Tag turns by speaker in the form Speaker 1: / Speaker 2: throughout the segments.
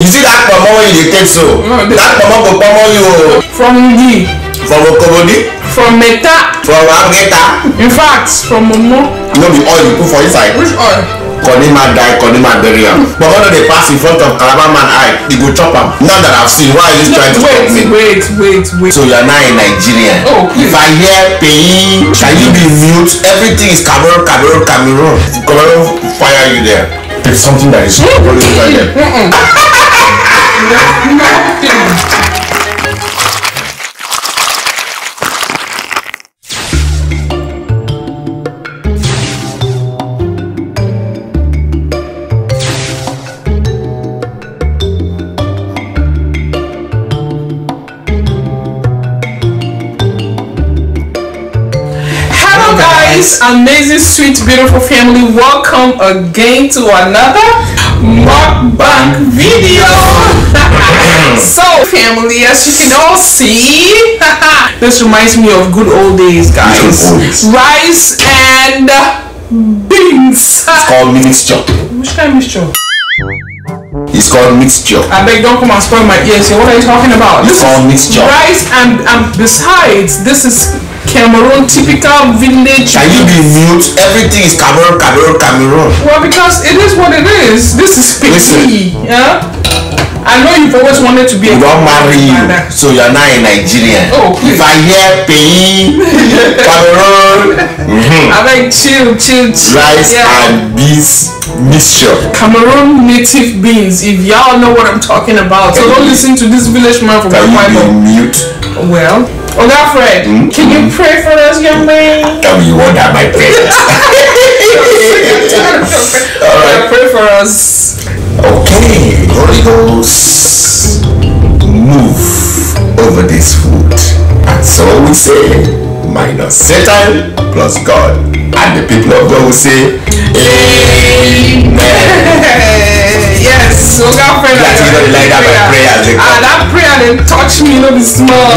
Speaker 1: see that pomo when you take so? That pomo go pomo you.
Speaker 2: From the.
Speaker 1: From Okobodi?
Speaker 2: From Meta.
Speaker 1: From Amgeta?
Speaker 2: In fact, from Momo.
Speaker 1: No be oil you put for inside.
Speaker 2: Which oil?
Speaker 1: Konima die, Konima bury am. But when they pass in front of Calabar man eye, they go chop am. Now that I've seen, why are you trying to stop me?
Speaker 2: Wait.
Speaker 1: So you're now a Nigerian.
Speaker 2: Oh, please.
Speaker 1: If I hear paying, can you be mute? Everything is Cameroon. Cameroon fire you there. It's something that is always right there.
Speaker 2: Amazing, sweet, beautiful family, welcome again to another mukbang video. So family, as you can all see, this reminds me of good old days, guys. Rice and beans.
Speaker 1: It's called mixture.
Speaker 2: Which kind of mixture?
Speaker 1: It's called mixture.
Speaker 2: I beg, don't come and spoil my ears here. What are you talking about?
Speaker 1: It's called mixture.
Speaker 2: Rice and besides, this is Cameroon, typical village.
Speaker 1: Can you be mute? Everything is Cameroon.
Speaker 2: Well, because it is what it is. This is picky. Yeah. I know you've always wanted to be.
Speaker 1: You don't marry you, so you're now a Nigerian.
Speaker 2: Oh, please.
Speaker 1: If I hear paying Cameroon,
Speaker 2: I like chill.
Speaker 1: Rice and beans mixture.
Speaker 2: Cameroon native beans. If y'all know what I'm talking about, so don't listen to this village man from
Speaker 1: the Bible. Can you be mute?
Speaker 2: Well. Oga Fred, can you pray for us, young man?
Speaker 1: Tell me you want that my prayers.
Speaker 2: Alright, pray for us.
Speaker 1: Okay, Holy Ghost, move over this food. And so we say, minus Satan plus God. And the people of God will say, Amen.
Speaker 2: Yes, Oga Fred.
Speaker 1: Like that my prayers.
Speaker 2: That prayer didn't touch me, no be small.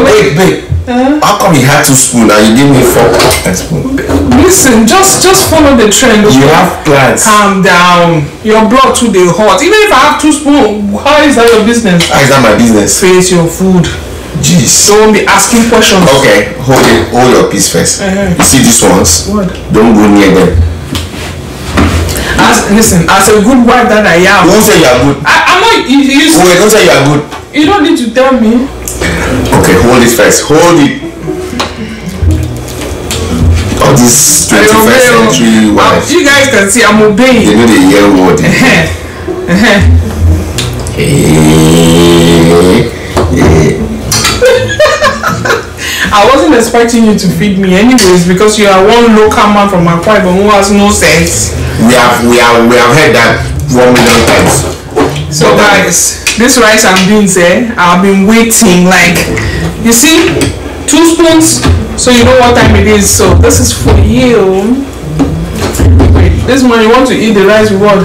Speaker 1: Wait. How come you had 2 spoons and you gave me 4 spoons?
Speaker 2: Listen, just follow the trend. Okay?
Speaker 1: You have plans.
Speaker 2: Calm down. Your blood too dey hot. Even if I have 2 spoons, how is that your business?
Speaker 1: How is that my business?
Speaker 2: Face your food.
Speaker 1: Jeez.
Speaker 2: Don't be asking questions.
Speaker 1: Okay, hold your peace first. You see these ones?
Speaker 2: What?
Speaker 1: Don't go near them.
Speaker 2: Listen, as a good wife that I am.
Speaker 1: Don't say you are good.
Speaker 2: I'm not.
Speaker 1: Wait, don't say you are good.
Speaker 2: You don't need to tell me.
Speaker 1: Okay, hold it first. Hold it. All this 21st century wives.
Speaker 2: You guys can see I'm obeying.
Speaker 1: You know the year word.
Speaker 2: I wasn't expecting you to feed me anyways because you are one local man from Asuquo who has no sense.
Speaker 1: We have heard that 1 million times.
Speaker 2: So guys, this rice and beans, I've been waiting. Like, you see, 2 spoons, so you know what time it is. So this is for you. Wait, this one you want to eat the rice with what?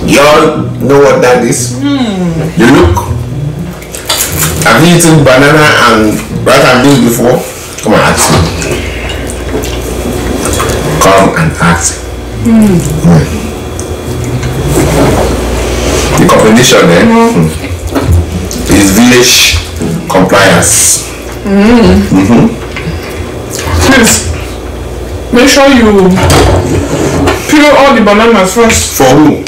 Speaker 1: Y'all know what that is? You look. Have you eaten banana and rice and beans before? Come and ask me. Come and ask. The combination is village compliance.
Speaker 2: Please make sure you peel all the bananas first.
Speaker 1: For who?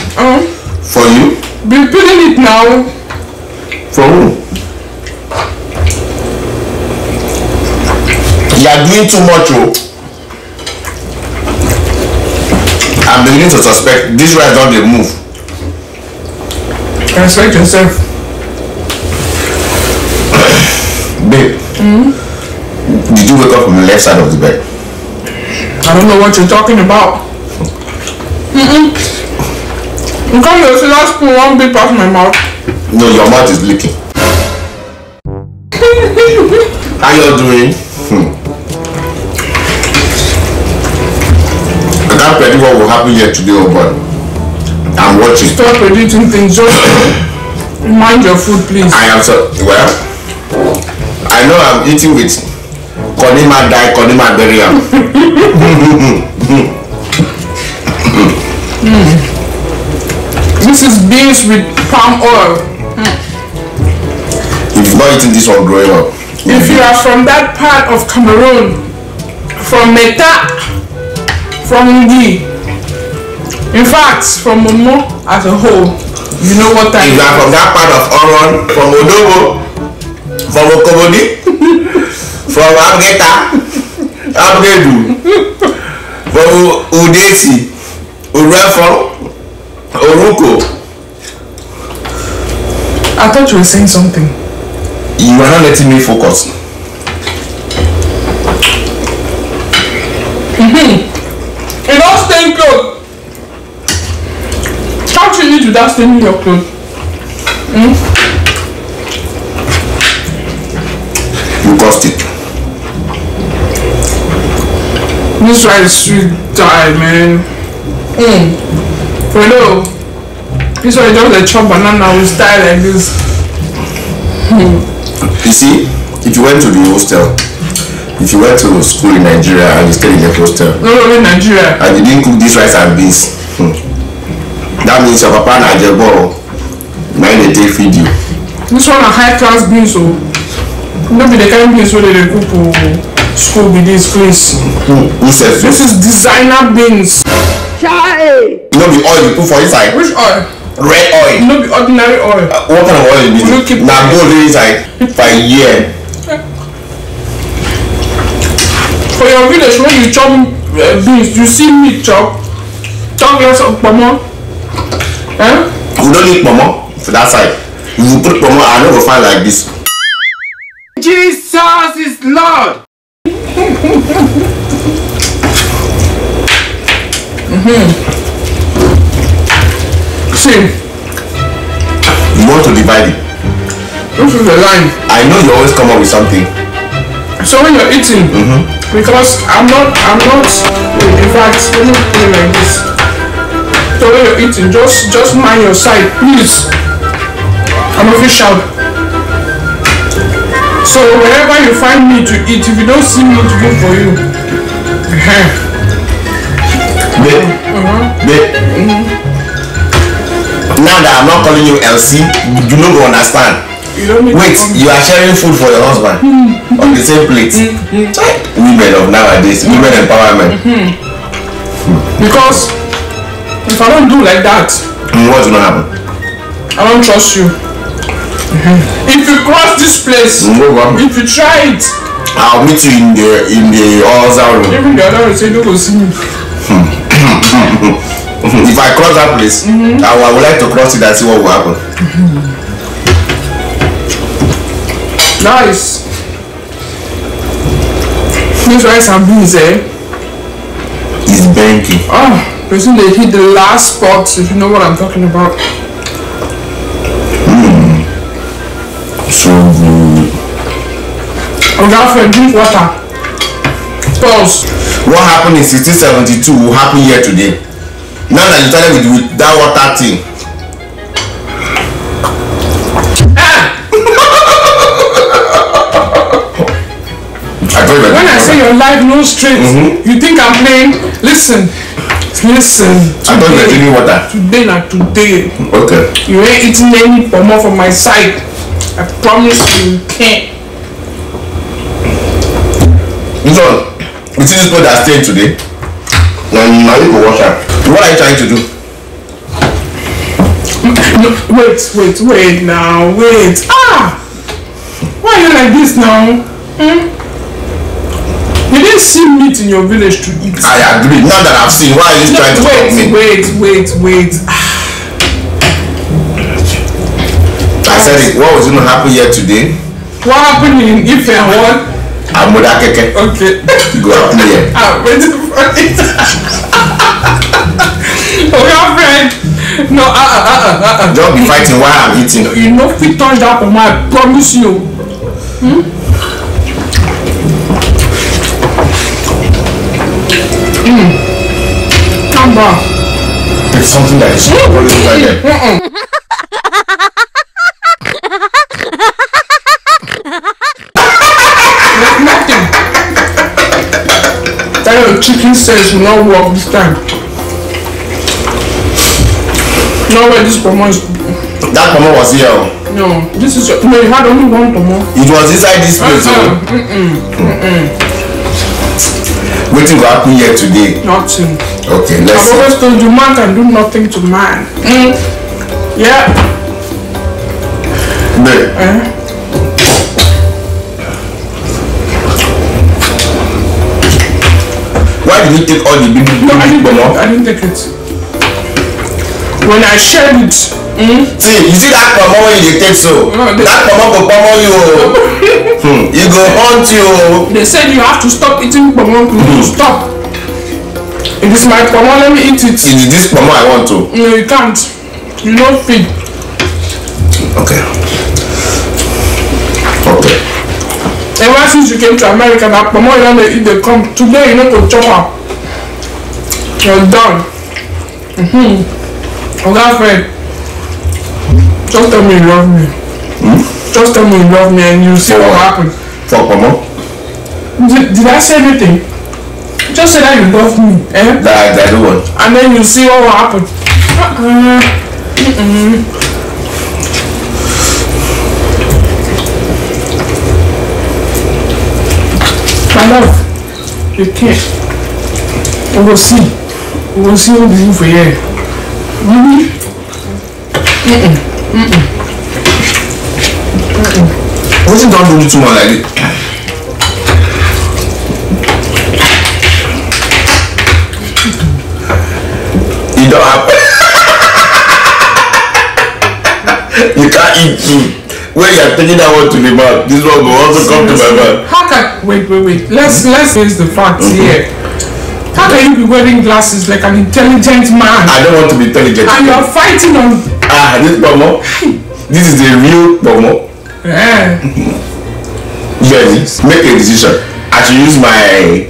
Speaker 1: For you?
Speaker 2: Be peeling it now.
Speaker 1: For who? You are doing too much. I'm beginning to suspect this rice don't dey move.
Speaker 2: Respect yourself.
Speaker 1: Babe, did you wake up from the left side of the bed?
Speaker 2: I don't know what you're talking about. You come here, see that spoon one bit past my mouth.
Speaker 1: No, your mouth is leaking. How you doing? I can't predict what will happen here today, but I'm watching.
Speaker 2: Stop predicting things. Just mind your food, please.
Speaker 1: I am so well. I know I'm eating with Konima die, Konima bury am.
Speaker 2: This is beans with palm oil.
Speaker 1: If you've not eaten this one growing up,
Speaker 2: if you are from that part of Cameroon, from Meta, from Ngi, in fact, from Momo as a whole, you know what time.
Speaker 1: If you are from that part of Oron, from Odobo, from Okobodi, from Abgeta, Abgedu, from Udesi, Urefo, Oruko.
Speaker 2: I thought you were saying something.
Speaker 1: You are not letting me focus.
Speaker 2: It all stained clothes. How do you eat without staining your clothes?
Speaker 1: You cost it.
Speaker 2: This rice is sweet die, man. Hello. This one is just a chop banana with style like this.
Speaker 1: You see, if you went to the hostel, if you went to school in Nigeria and you stayed in the hostel,
Speaker 2: not only Nigeria,
Speaker 1: and you didn't cook this rice and beans, that means your papa and Ajebo, now they take feed you.
Speaker 2: This one are high class beans, so not be the kind of beans where they cook for school with this place.
Speaker 1: Who says so?
Speaker 2: This is designer beans.
Speaker 1: You know the oil you put for inside?
Speaker 2: Which oil?
Speaker 1: Red oil.
Speaker 2: No, be ordinary oil.
Speaker 1: What kind of oil is it? Now gold inside for a year.
Speaker 2: For your village, when you chop beans, you see meat chop less of pomo.
Speaker 1: We don't need pomo for that side. If you put pomo, I never find like this. Jesus is Lord.
Speaker 2: See,
Speaker 1: you want to divide it.
Speaker 2: this is the line.
Speaker 1: I know you always come up with something.
Speaker 2: So when you're eating, because I'm not, in fact, let me put it like this. So when you're eating, just mind your side, please. I'm official. So wherever you find me to eat, if you don't see me to good for you.
Speaker 1: Babe. Now that I'm not calling you Elsie, you don't understand.
Speaker 2: You don't need
Speaker 1: Wait, you are sharing food for your husband on the same plate. Women of nowadays, women empowerment.
Speaker 2: Because if I don't do like that,
Speaker 1: what's gonna happen?
Speaker 2: I don't trust you. If you cross this place, if you try it,
Speaker 1: I'll meet you in the Alza room.
Speaker 2: Even the other will say, don't go see me.
Speaker 1: If I cross that place, I would like to cross it and see what will happen.
Speaker 2: Nice. This rice and beans,
Speaker 1: It's banky.
Speaker 2: Oh, person they hit the last spot, if you know what I'm talking about.
Speaker 1: So good.
Speaker 2: Oh, girlfriend, drink water. Pause.
Speaker 1: What happened in 1672 will happen here today. Now that you started with that water thing.
Speaker 2: When I say your life no straight, you think I'm playing? Listen.
Speaker 1: I thought you were drinking water.
Speaker 2: Today, not today.
Speaker 1: Okay.
Speaker 2: You ain't eating any pomo from my side. I promise you can't.
Speaker 1: This one, you see this one that stayed today? Now you can wash her. What are you trying to do?
Speaker 2: No, wait now, wait. Why are you like this now? You didn't see meat in your village to eat.
Speaker 1: I agree. Now that I've seen, why are you trying to stop me?
Speaker 2: Wait.
Speaker 1: I said it. What was going to happen here today?
Speaker 2: What happened in Ife and what?
Speaker 1: Amodakeke.
Speaker 2: Okay.
Speaker 1: Go happen here.
Speaker 2: I'm waiting for it. Okay, friend. No,
Speaker 1: Don't be fighting while I'm eating.
Speaker 2: You know if we touch that on I promise you. Come back.
Speaker 1: It's something that is always like that.
Speaker 2: Nothing. That your chicken says will not work this time. No way, this pomo is.
Speaker 1: That pomo was here.
Speaker 2: No, this is. No, you had only one pomo.
Speaker 1: It was inside this place. Waiting to happen here today.
Speaker 2: Nothing.
Speaker 1: Okay, let's see.
Speaker 2: I've always told you, man can do nothing to man. Yeah.
Speaker 1: Babe. Why did you take all the big
Speaker 2: No, I didn't take it. When I shared it.
Speaker 1: See, you see that pomo when you take so?
Speaker 2: No,
Speaker 1: that pomo go pomo you. He go hunt you.
Speaker 2: They said you have to stop eating pomo. Stop. It is my pomo, let me eat it.
Speaker 1: It is this pomo I want to.
Speaker 2: No, you can't. You don't feed.
Speaker 1: Okay. Okay.
Speaker 2: Ever since you came to America, that pomo you don't eat, they come. Today you know to chop up. You're done. Okay, friend. Just tell me you love me. Just tell me you love me and you see what happens.
Speaker 1: For pomo?
Speaker 2: Did I say anything? Just say that you love me.
Speaker 1: That I don't want.
Speaker 2: And then you see what will happen. My love, you can't. We will see. We will see what this is for you.
Speaker 1: What's it don't do too much like this? It don't happen. You can't eat food. When you are taking that one to the mouth, this one will also come to my mouth.
Speaker 2: How can wait. Let's face the facts here. How can you be wearing glasses like an intelligent man?
Speaker 1: I don't want to be intelligent.
Speaker 2: And you're fighting on.
Speaker 1: This pomo. This is the real pomo.
Speaker 2: Yeah.
Speaker 1: Jenny, make a decision. I should use my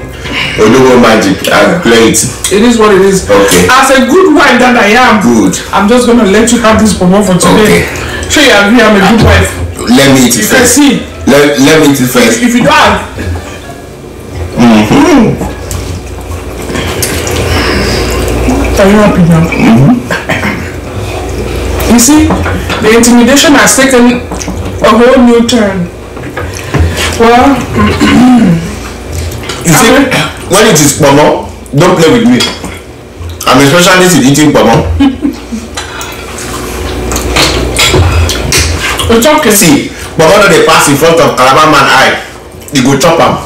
Speaker 1: Odogo magic and play it.
Speaker 2: It is what it is.
Speaker 1: Okay.
Speaker 2: As a good wife that I am,
Speaker 1: good.
Speaker 2: I'm just gonna let you have this pomo for today.
Speaker 1: Okay.
Speaker 2: Sure you agree I'm a good wife.
Speaker 1: Let me eat it first.
Speaker 2: See.
Speaker 1: Let me eat it first.
Speaker 2: If you don't have. Are you happy now? You see, the intimidation has taken a whole new turn. Well,
Speaker 1: you see, when it is pomo, don't play with me. I'm a specialist in eating pomo.
Speaker 2: It's okay.
Speaker 1: See, pomo no dey pass in front of Calabar man eye. He go chop am.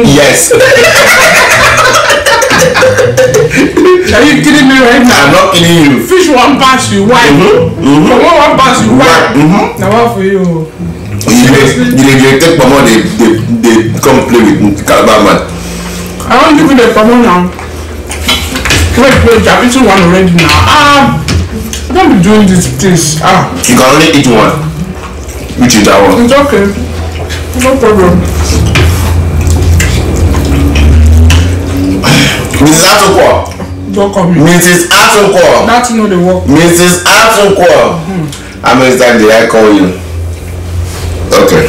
Speaker 1: Yes.
Speaker 2: Are you kidding me right now?
Speaker 1: I'm not kidding you.
Speaker 2: Fish one pass you, why? Pomo one pass you, why? Now what for you?
Speaker 1: You take pomo, they come play with Calabar man.
Speaker 2: I won't give you the pomo now. Wait, I've eaten one already now. Don't be doing this, please.
Speaker 1: You can only eat one. Which is that one?
Speaker 2: It's okay. No problem.
Speaker 1: Mrs. Asuquo.
Speaker 2: Don't call me.
Speaker 1: Mrs. Asuquo.
Speaker 2: That's not the work.
Speaker 1: Mrs. Asuquo. How many times did I call you? Okay.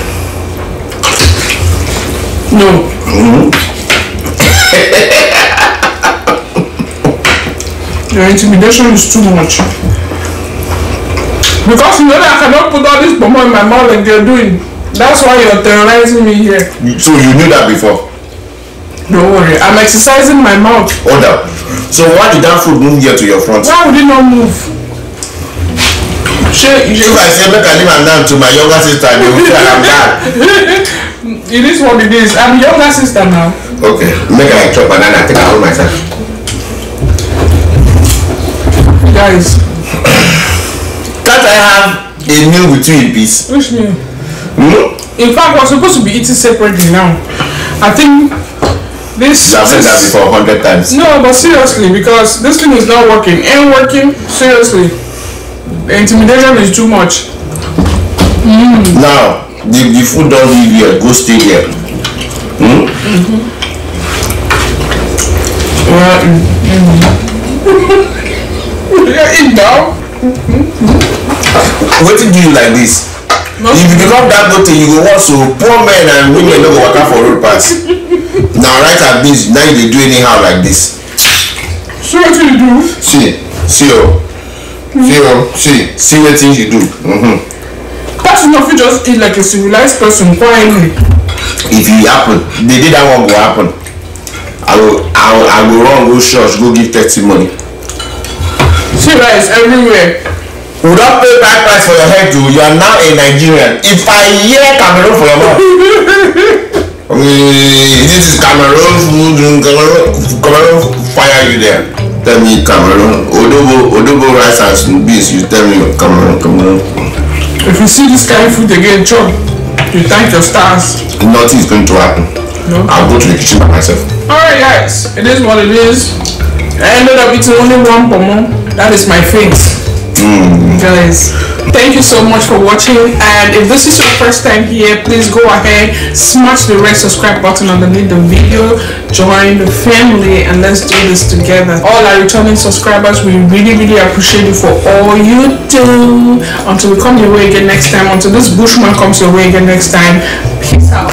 Speaker 2: No. Your intimidation is too much. Because you know that I cannot put all this pomo in my mouth like you're doing. That's why you're terrorizing me here.
Speaker 1: So you knew that before?
Speaker 2: Don't worry, I'm exercising my mouth.
Speaker 1: Hold up. So why did that food move here to your front?
Speaker 2: Why would it not move?
Speaker 1: If I say make I leave am down to my younger sister, they will feel I'm bad.
Speaker 2: It is what it is. I'm your younger sister now.
Speaker 1: Okay, make I chop banana, take I hold myself.
Speaker 2: Guys.
Speaker 1: Can't I have a meal with you in peace?
Speaker 2: Which meal? In fact, we're supposed to be eating separately now. I think this...
Speaker 1: You have said that before 100 times.
Speaker 2: No, but seriously, because this thing is not working. Ain't working. Seriously. The intimidation is too much.
Speaker 1: Now, the food don't leave here. Go stay here.
Speaker 2: Eat now.
Speaker 1: What do you like this? If you become that good thing, you go want so poor men and women don't go work for road pass. Now right at this, now they do anyhow like this.
Speaker 2: So what do you do?
Speaker 1: See what things you do.
Speaker 2: That's enough. You just eat like a civilized person quietly.
Speaker 1: If it happen, they did that one go happen. I will run, go church, go give 30 money.
Speaker 2: See rice everywhere.
Speaker 1: We don't pay back price for your head too. You are now a Nigerian. If I hear Cameroon for your mouth, this is Cameroon food, Cameroon fire you there. Tell me Cameroon, Odobo rice and beans, you tell me Cameroon.
Speaker 2: If you see this kind of food again, chop, you thank your stars.
Speaker 1: Nothing is going to happen. No. I'll go to the kitchen by myself.
Speaker 2: Alright guys, it is what it is. I ended up eating only one pomo. That is my face. Guys, thank you so much for watching, and if this is your first time here, please go ahead, smash the red subscribe button underneath the video, join the family, and let's do this together. All our returning subscribers, we really appreciate you for all you do. Until we come your way again next time, until this bushman comes your way again next time, peace out.